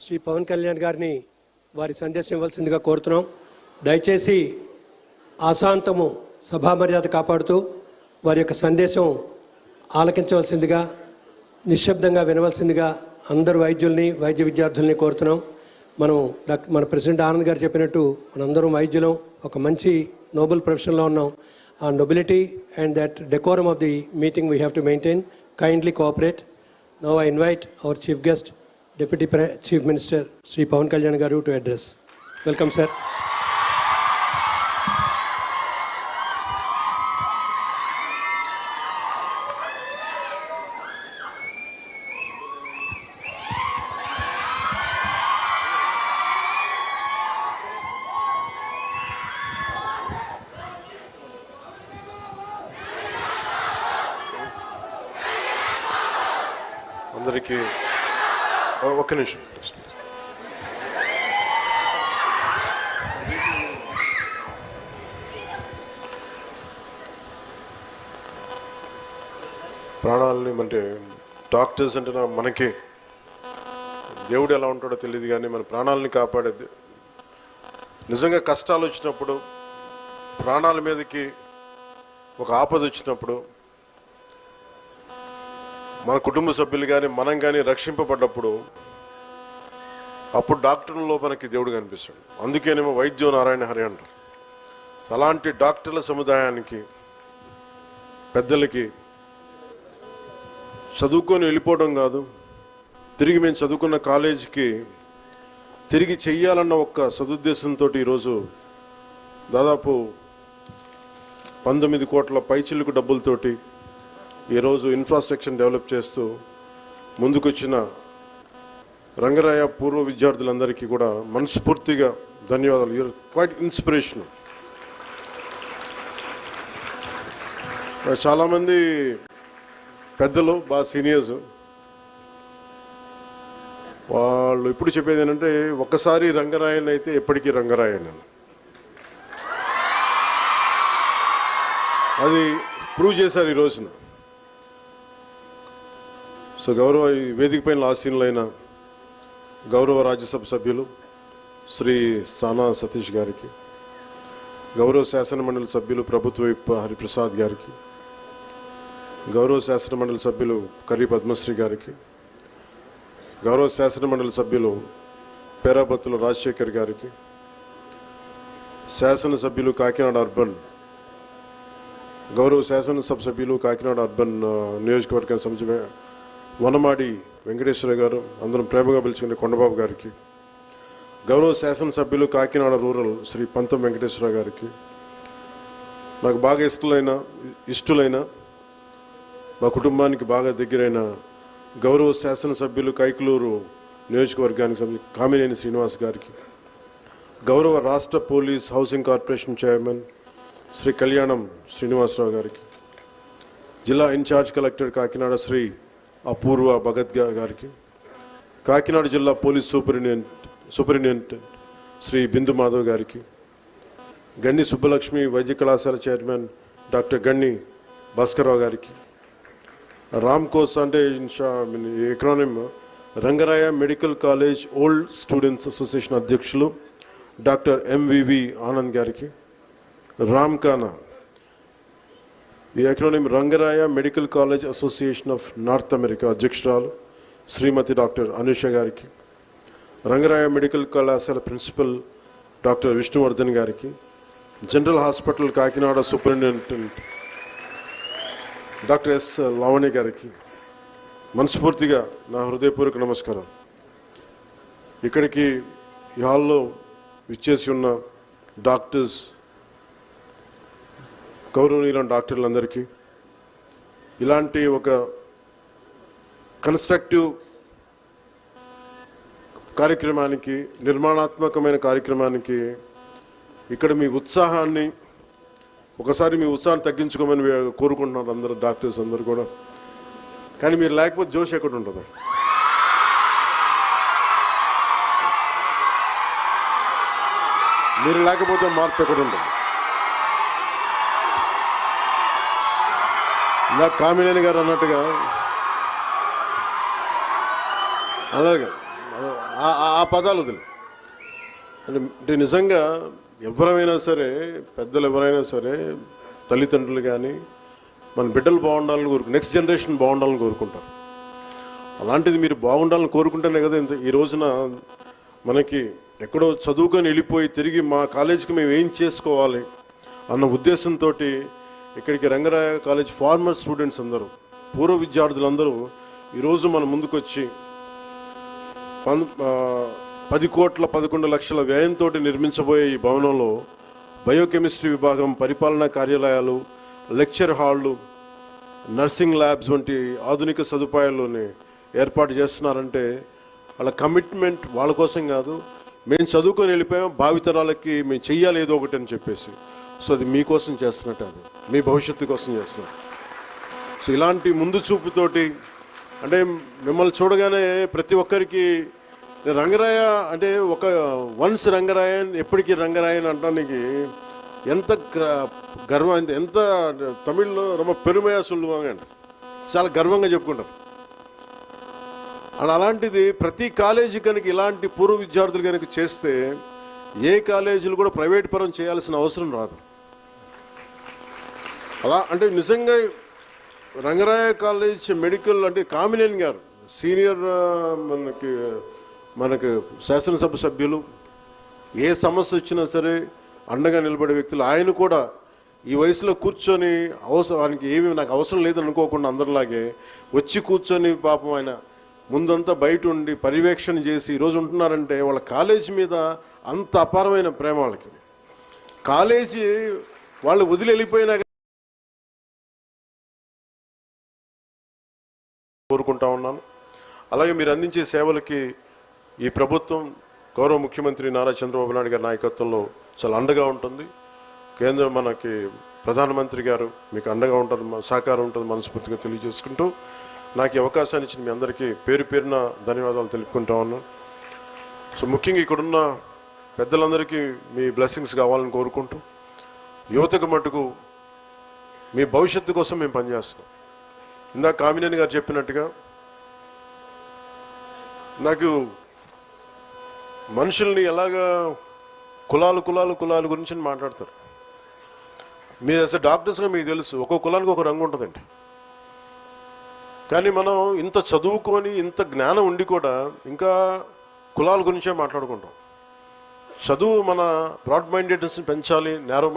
శ్రీ పవన్ కళ్యాణ్ గారిని వారి సందేశం ఇవ్వాల్సిందిగా కోరుతున్నాం. దయచేసి ఆశాంతము సభా మర్యాద కాపాడుతూ వారి యొక్క సందేశం ఆలకించవలసిందిగా, నిశ్శబ్దంగా వినవలసిందిగా అందరు వైద్యుల్ని, వైద్య విద్యార్థుల్ని కోరుతున్నాం. మన ప్రెసిడెంట్ ఆనంద్ గారు చెప్పినట్టు మనందరం వైద్యులం, ఒక మంచి నోబెల్ ప్రొఫెషన్లో ఉన్నాం. ఆ nobility and that decorum of the meeting we have to maintain. Kindly cooperate. Now I invite our chief guest, Deputy Chief Minister Sri Pawan Kalyan Garu to address. Welcome, sir. అందరికీ ఒక్క నిమిషం. ప్రాణాలని అంటే doctors అంటే మనకి దేవుడు ఎలా ఉంటాడో తెలియదు, కానీ మన ప్రాణాలని కాపాడేది. నిజంగా కష్టాలు వచ్చినప్పుడు, ప్రాణాల మీదకి ఒక ఆపద వచ్చినప్పుడు, మన కుటుంబ సభ్యులు కానీ మనం కానీ రక్షింపబడ్డప్పుడు అప్పుడు డాక్టర్లలో మనకి దేవుడు కనిపిస్తాడు. అందుకేనేమో వైద్యో నారాయణ హరి అంటారు. అలాంటి డాక్టర్ల సముదాయానికి, పెద్దలకి చదువుకొని వెళ్ళిపోవడం కాదు, తిరిగి మేము చదువుకున్న కాలేజీకి తిరిగి చెయ్యాలన్న ఒక్క సదుద్దేశంతో ఈరోజు దాదాపు 19 కోట్ల పైచిలుకు డబ్బులతోటి ఈరోజు ఇన్ఫ్రాస్ట్రక్చర్ డెవలప్ చేస్తూ ముందుకొచ్చిన రంగరాయ పూర్వ విద్యార్థులందరికీ కూడా మనస్ఫూర్తిగా ధన్యవాదాలు. You're quite inspirational. చాలామంది పెద్దలు, బాగా సీనియర్స్, వాళ్ళు ఎప్పుడు చెప్పేది ఏంటంటే, ఒక్కసారి రంగరాయన్ అయితే ఎప్పటికీ రంగరాయన్ అని. అది ప్రూవ్ చేశారు ఈ రోజున. సో గౌరవ వేదిక పైన ఆసీనులైన గౌరవ రాజ్యసభ సభ్యులు శ్రీ సానా సతీష్ గారికి, గౌరవ శాసనమండలి సభ్యులు ప్రభుత్వ విప్ హరిప్రసాద్ గారికి, గౌరవ శాసనమండలి సభ్యులు కర్రీ పద్మశ్రీ గారికి, గౌరవ శాసనమండలి సభ్యులు పేరాబత్తుల రాజశేఖర్ గారికి, శాసనసభ్యులు కాకినాడ అర్బన్, గౌరవ శాసనసభ సభ్యులు కాకినాడ అర్బన్ నియోజకవర్గ సభ్యులు వనమాడి వెంకటేశ్వర గారు, అందరం ప్రేమగా పిలుచుకునే కొండబాబు గారికి, గౌరవ శాసనసభ్యులు కాకినాడ రూరల్ శ్రీ పంతం వెంకటేశ్వర గారికి, నాకు బాగా ఇష్టలైన మా కుటుంబానికి బాగా దగ్గరైన గౌరవ శాసనసభ్యులు కైకలూరు నియోజకవర్గానికి సభ్యులు కామినేని శ్రీనివాస్ గారికి, గౌరవ రాష్ట్ర police housing corporation chairman Shri Kalyanam Srinivasa Rao గారికి, జిల్లా ఇన్ఛార్జ్ కలెక్టర్ కాకినాడ శ్రీ అపూర్వ భగత్ గారికి, కాకినాడ జిల్లా పోలీస్ సూపరింటెండెంట్ శ్రీ బిందు మాధవ్ గారికి, గన్ని సుబ్బలక్ష్మి వైద్య కళాశాల చైర్మన్ డాక్టర్ గన్ని భాస్కర్రావు గారికి, రామ్కోస్ అంటే acronym Rangaraya Medical College Old Students Association అధ్యక్షులు డాక్టర్ ఎంవివి ఆనంద్ గారికి, రామ్కానా ఈ acronym Rangaraya Medical College Association of North America అధ్యక్షురాలు శ్రీమతి డాక్టర్ అనుష గారికి, రంగరాయ మెడికల్ కళాశాల ప్రిన్సిపల్ డాక్టర్ విష్ణువర్ధన్ గారికి, general hospital Kakinada superintendent doctor S Lavanya గారికి మనస్ఫూర్తిగా నా హృదయపూర్వక నమస్కారం. ఇక్కడికి ఈ హాల్లో విచ్చేసి ఉన్న డాక్టర్స్, గౌరవనీయులైన డాక్టర్లందరికీ, ఇలాంటి ఒక కన్స్ట్రక్టివ్ కార్యక్రమానికి, నిర్మాణాత్మకమైన కార్యక్రమానికి ఇక్కడ మీ ఉత్సాహాన్ని, ఒకసారి మీ ఉత్సాహాన్ని తగ్గించుకోమని కోరుకుంటున్నారు అందరూ డాక్టర్స్ అందరూ కూడా. కానీ మీరు లేకపోతే జోష్ ఎక్కడ ఉంటుంది? మీరు లేకపోతే మార్పు ఎక్కడ ఉంటుంది? ఇలా కామినేని గారు అన్నట్టుగా అలాగే ఆ పదాలు వదిలి అంటే నిజంగా ఎవరైనా సరే, పెద్దలు ఎవరైనా సరే, తల్లిదండ్రులు కానీ మన బిడ్డలు బాగుండాలని నెక్స్ట్ జనరేషన్ బాగుండాలని కోరుకుంటారు. అలాంటిది మీరు బాగుండాలని కోరుకుంటేనే కదా ఈ రోజున మనకి ఎక్కడో చదువుకొని వెళ్ళిపోయి తిరిగి మా కాలేజీకి మేము ఏం చేసుకోవాలి అన్న ఉద్దేశంతో ఇక్కడికి రంగరాయ కాలేజ్ ఫార్మర్ స్టూడెంట్స్ అందరూ, పూర్వ విద్యార్థులందరూ ఈరోజు మన ముందుకొచ్చి 10,11,00,000 వ్యయంతో నిర్మించబోయే ఈ భవనంలో బయోకెమిస్ట్రీ విభాగం, పరిపాలనా కార్యాలయాలు, లెక్చర్ హాళ్ళు, నర్సింగ్ ల్యాబ్స్ వంటి ఆధునిక సదుపాయాల్లోనే ఏర్పాటు చేస్తున్నారంటే వాళ్ళ కమిట్మెంట్ వాళ్ళ కోసం కాదు, మేము చదువుకొని వెళ్ళిపోయాం, భావితరాలకి మేము చెయ్యాలి ఏదో ఒకటి అని చెప్పేసి. సో అది మీకోసం చేస్తున్నట్టు, అది మీ భవిష్యత్తు కోసం చేస్తున్నారు. సో ఇలాంటి ముందు చూపుతోటి అంటే మిమ్మల్ని చూడగానే ప్రతి ఒక్కరికి రంగరాయ అంటే ఒక వన్స్ రంగరాయన్ ఎప్పటికీ రంగరాయన్ అంటానికి ఎంత గర్వం, ఎంత తమిళ్లో రొమ్మ పెరుమయ సొల్లువాంగ అంట, చాలా గర్వంగా చెప్పుకుంటారు. అండ్ అలాంటిది ప్రతి కాలేజీ కనుక ఇలాంటి పూర్వ విద్యార్థులు కనుక చేస్తే ఏ కాలేజీలు కూడా ప్రైవేట్ పరం చేయాల్సిన అవసరం రాదు. అలా అంటే నిజంగా రంగరాయ కాలేజ్ మెడికల్ అంటే కామినేని గారు సీనియర్ మనకి శాసనసభ సభ్యులు, ఏ సమస్య వచ్చినా సరే అండగా నిలబడే వ్యక్తులు. ఆయన కూడా ఈ వయసులో కూర్చొని ఆయనకి ఏమీ నాకు అవసరం లేదని అనుకోకుండా అందరిలాగే వచ్చి కూర్చొని పాపం ఆయన ముందంతా బయట ఉండి పర్యవేక్షణ చేసి ఈరోజు ఉంటున్నారంటే వాళ్ళ కాలేజీ మీద అంత అపారమైన ప్రేమ వాళ్ళకి. కాలేజీ వాళ్ళు వదిలి వెళ్ళిపోయినా కోరుకుంటా ఉన్నాను. అలాగే మీరు అందించే సేవలకి ఈ ప్రభుత్వం, గౌరవ ముఖ్యమంత్రి నారా చంద్రబాబు నాయుడు గారి నాయకత్వంలో చాలా అండగా ఉంటుంది. కేంద్రం మనకి ప్రధానమంత్రి గారు మీకు అండగా ఉంటారు, సహకారం ఉంటుంది మనస్ఫూర్తిగా తెలియజేసుకుంటూ నాకు ఈ అవకాశాన్ని ఇచ్చిన మీ అందరికీ పేరు పేరున ధన్యవాదాలు తెలుపుకుంటా ఉన్నాను. సో ముఖ్యంగా ఇక్కడున్న పెద్దలందరికీ మీ బ్లెస్సింగ్స్ కావాలని కోరుకుంటూ, యువతకు మటుకు మీ భవిష్యత్తు కోసం మేము పనిచేస్తాం. ఇందాక కామినేని గారు చెప్పినట్టుగా నాకు మనుషుల్ని ఎలాగా కులాలు గురించి మాట్లాడతారు. మీరు అసలు డాక్టర్స్గా మీకు తెలుసు ఒక్కొక్క కులానికి ఒక రంగు ఉంటుందండి. కానీ మనం ఇంత చదువుకొని ఇంత జ్ఞానం ఉండి కూడా ఇంకా కులాల గురించే మాట్లాడుకుంటాం. చదువు మన బ్రాడ్ మైండెడ్నెస్ని పెంచాలి, నేరో